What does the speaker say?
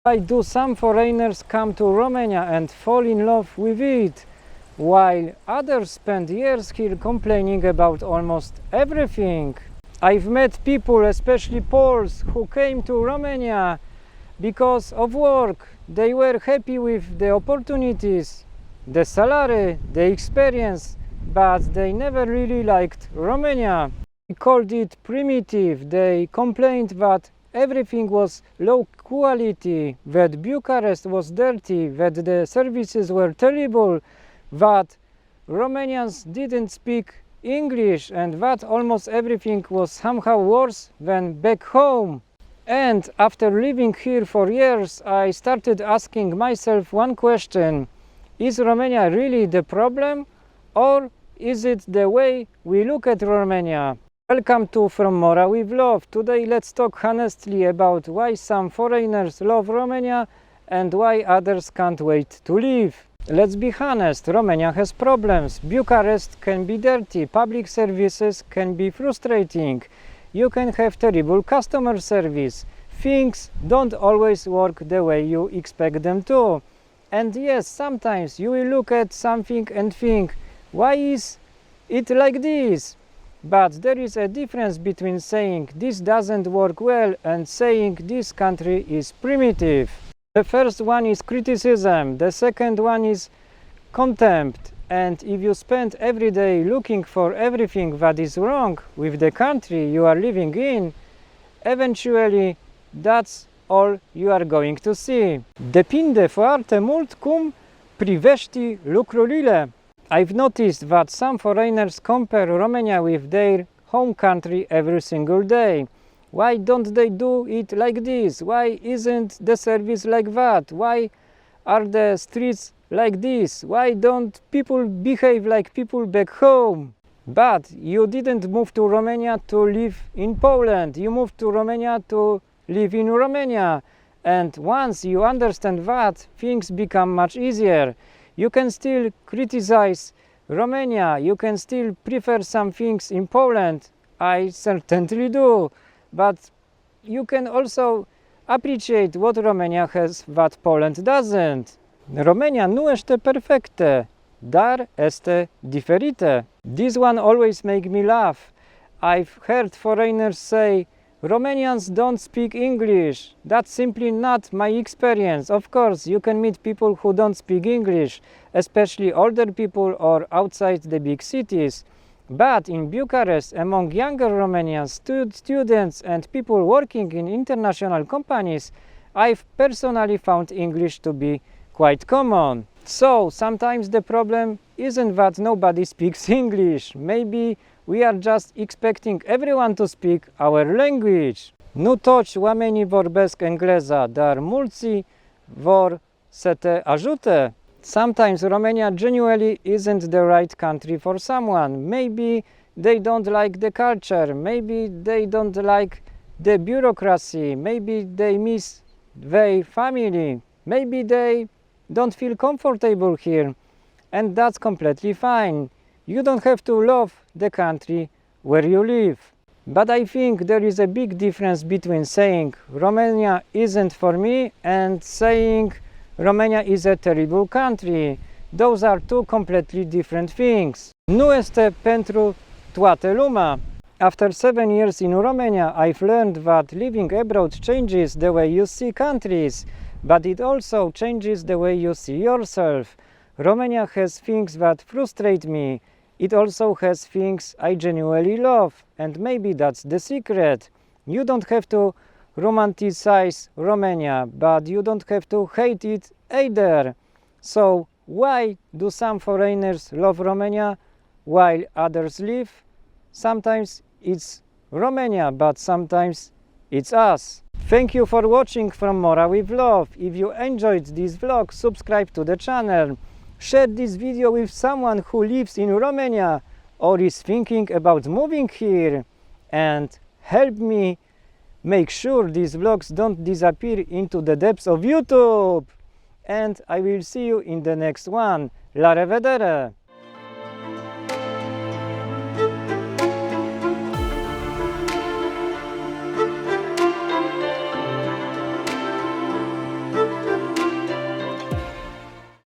Why do some foreigners come to Romania and fall in love with it, while others spend years here complaining about almost everything? I've met people, especially Poles, who came to Romania because of work. They were happy with the opportunities, the salary, the experience, but they never really liked Romania. They called it primitive. They complained that everything was low quality, that Bucharest was dirty, that the services were terrible, that Romanians didn't speak English, and that almost everything was somehow worse than back home. And after living here for years, I started asking myself one question: is Romania really the problem, or is it the way we look at Romania? Welcome to From Mora with Love. Today let's talk honestly about why some foreigners love Romania and why others can't wait to leave. Let's be honest, Romania has problems. Bucharest can be dirty, public services can be frustrating, you can have terrible customer service, things don't always work the way you expect them to. And yes, sometimes you will look at something and think, why is it like this? But there is a difference between saying this doesn't work well and saying this country is primitive. The first one is criticism, the second one is contempt. And if you spend every day looking for everything that is wrong with the country you are living in, eventually that's all you are going to see. Depinde foarte mult cum privești lucrurile. I've noticed that some foreigners compare Romania with their home country every single day. Why don't they do it like this? Why isn't the service like that? Why are the streets like this? Why don't people behave like people back home? But you didn't move to Romania to live in Poland. You moved to Romania to live in Romania. And once you understand that, things become much easier. You can still criticize Romania, you can still prefer some things in Poland, I certainly do, but you can also appreciate what Romania has that Poland doesn't. Romania nu este perfectă, dar este diferită. This one always makes me laugh. I've heard foreigners say, Romanians don't speak English. That's simply not my experience. Of course, you can meet people who don't speak English, especially older people or outside the big cities. But in Bucharest, among younger Romanians, students and people working in international companies, I've personally found English to be quite common. So sometimes the problem isn't that nobody speaks English. Maybe we are just expecting everyone to speak our language. Nu toți oamenii vorbesc engleza, dar mulți vor să te ajute. Sometimes Romania genuinely isn't the right country for someone. Maybe they don't like the culture, maybe they don't like the bureaucracy, maybe they miss their family, maybe they don't feel comfortable here, and that's completely fine. You don't have to love the country where you live. But I think there is a big difference between saying Romania isn't for me and saying Romania is a terrible country. Those are two completely different things. Nu este pentru toată lumea. After 7 years in Romania, I've learned that living abroad changes the way you see countries, but it also changes the way you see yourself. Romania has things that frustrate me. It also has things I genuinely love, and maybe that's the secret. You don't have to romanticize Romania, but you don't have to hate it either. So why do some foreigners love Romania while others leave? Sometimes it's Romania, but sometimes it's us. Thank you for watching From Mora with Love. If you enjoyed this vlog, subscribe to the channel. Share this video with someone who lives in Romania or is thinking about moving here, and help me make sure these vlogs don't disappear into the depths of YouTube. And I will see you in the next one. La revedere!